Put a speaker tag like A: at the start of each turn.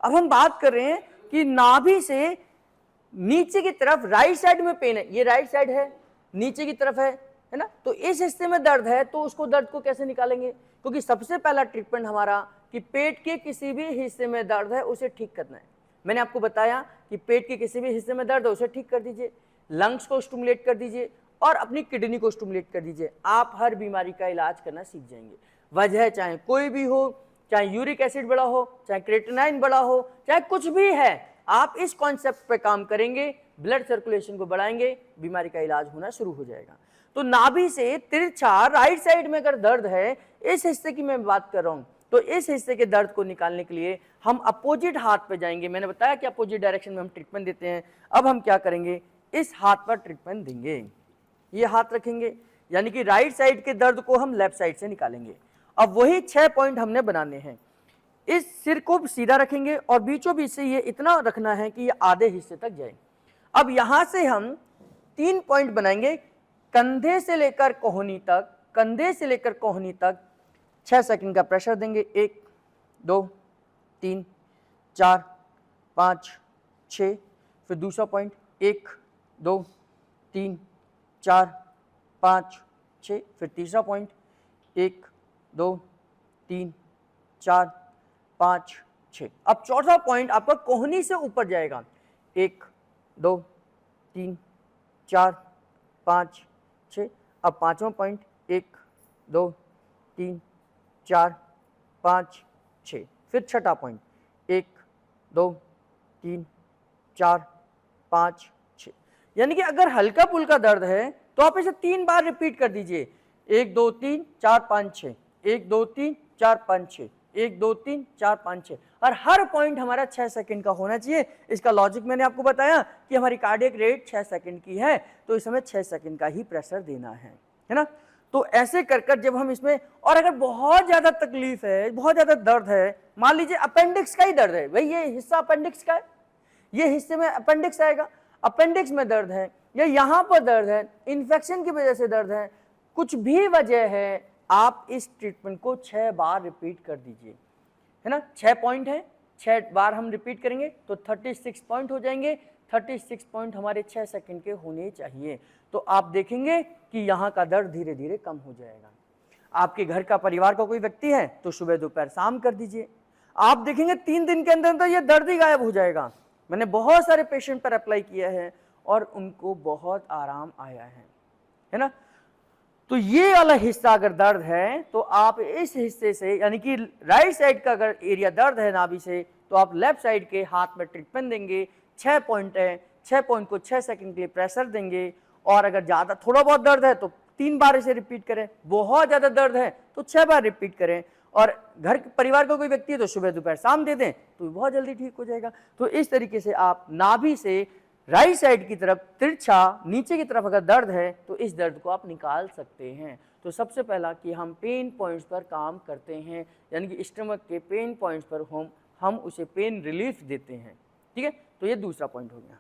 A: अब हम बात कर रहे हैं कि नाभि से नीचे की तरफ राइट साइड में पेन है, ये राइट साइड है, नीचे की तरफ है ना, तो इस हिस्से में दर्द है, तो उसको दर्द को कैसे निकालेंगे? क्योंकि सबसे पहला ट्रीटमेंट हमारा कि पेट के किसी भी हिस्से में दर्द है उसे ठीक करना है। मैंने आपको बताया कि पेट के किसी भी हिस्से में दर्द है उसे ठीक कर दीजिए, लंग्स को स्टिमुलेट कर दीजिए और अपनी किडनी को स्टिमुलेट कर दीजिए, आप हर बीमारी का इलाज करना सीख जाएंगे। वजह चाहे कोई भी हो, चाहे यूरिक एसिड बढ़ा हो, चाहे क्रेटिनाइन बढ़ा हो, चाहे कुछ भी है, आप इस कॉन्सेप्ट पे काम करेंगे, ब्लड सर्कुलेशन को बढ़ाएंगे, बीमारी का इलाज होना शुरू हो जाएगा। तो नाभि से तिरछा राइट साइड में अगर दर्द है, इस हिस्से की मैं बात कर रहा हूं, तो इस हिस्से के दर्द को निकालने के लिए हम अपोजिट हाथ पे जाएंगे। मैंने बताया कि अपोजिट डायरेक्शन में हम ट्रीटमेंट देते हैं। अब हम क्या करेंगे, इस हाथ पर ट्रीटमेंट देंगे, ये हाथ रखेंगे, यानी कि राइट साइड के दर्द को हम लेफ्ट साइड से निकालेंगे। अब वही 6 पॉइंट हमने बनाने हैं। इस सिर को सीधा रखेंगे और बीचों बीच से ये इतना रखना है कि ये आधे हिस्से तक जाए। अब यहां से हम 3 पॉइंट बनाएंगे, कंधे से लेकर कोहनी तक, कंधे से लेकर कोहनी तक 6 सेकंड का प्रेशर देंगे। 1 2 3 4 5 6। फिर दूसरा पॉइंट 1 2 3 4 5 6। फिर तीसरा पॉइंट 1 2 3 4 5 6। अब चौथा पॉइंट आपका कोहनी से ऊपर जाएगा। 1 2 3 4 5 6। अब पांचवा पॉइंट 1 2 3 4 5 6। फिर छठा पॉइंट 1 2 3 4 5 6। यानी कि अगर हल्का फुल्का दर्द है तो आप इसे 3 बार रिपीट कर दीजिए। 1 2 3 4 5 6, 1 2 3 4 5 6, 1 2 3 4 5 6, और हर पॉइंट हमारा 6 सेकंड का होना चाहिए। इसका लॉजिक मैंने आपको बताया कि हमारी कार्डियक रेट 6 सेकंड की है, तो इस समय 6 सेकंड का ही प्रेशर देना है ना। तो ऐसे कर कर जब हम इसमें, और अगर बहुत ज्यादा तकलीफ है, बहुत ज्यादा दर्द है, मान लीजिए अपेंडिक्स का ही दर्द है, भाई ये हिस्सा अपेंडिक्स का है, ये हिस्से में अपेंडिक्स आएगा, अपेंडिक्स में दर्द है या यहाँ पर दर्द है, इन्फेक्शन की वजह से दर्द है, कुछ भी वजह है, आप इस ट्रीटमेंट को 6 बार रिपीट कर दीजिए, है ना। 6 पॉइंट है, 6 बार हम रिपीट करेंगे तो 36 पॉइंट हो जाएंगे। 36 पॉइंट हमारे 6 सेकंड के होने चाहिए। तो आप देखेंगे कि यहाँ का दर्द धीरे धीरे कम हो जाएगा। आपके घर का परिवार का कोई व्यक्ति है तो सुबह दोपहर शाम कर दीजिए, आप देखेंगे 3 दिन के अंदर तो ये दर्द ही गायब हो जाएगा। मैंने बहुत सारे पेशेंट पर अप्लाई किया है और उनको बहुत आराम आया है ना। तो ये वाला हिस्सा अगर दर्द है तो आप इस हिस्से से, यानी कि राइट साइड का अगर एरिया दर्द है नाभि से, तो आप लेफ्ट साइड के हाथ में ट्रीटमेंट देंगे। 6 पॉइंट है, 6 पॉइंट को 6 सेकंड के लिए प्रेशर देंगे, और अगर ज्यादा थोड़ा बहुत दर्द है तो 3 बार इसे रिपीट करें, बहुत ज्यादा दर्द है तो 6 बार रिपीट करें, और घर परिवार का कोई व्यक्ति है तो सुबह दोपहर शाम दे दें तो बहुत जल्दी ठीक हो जाएगा। तो इस तरीके से आप नाभि से राइट साइड की तरफ तिरछा नीचे की तरफ अगर दर्द है तो इस दर्द को आप निकाल सकते हैं। तो सबसे पहला कि हम पेन पॉइंट्स पर काम करते हैं, यानी कि स्टमक के पेन पॉइंट्स पर हम उसे पेन रिलीफ देते हैं, ठीक है। तो ये दूसरा पॉइंट हो गया।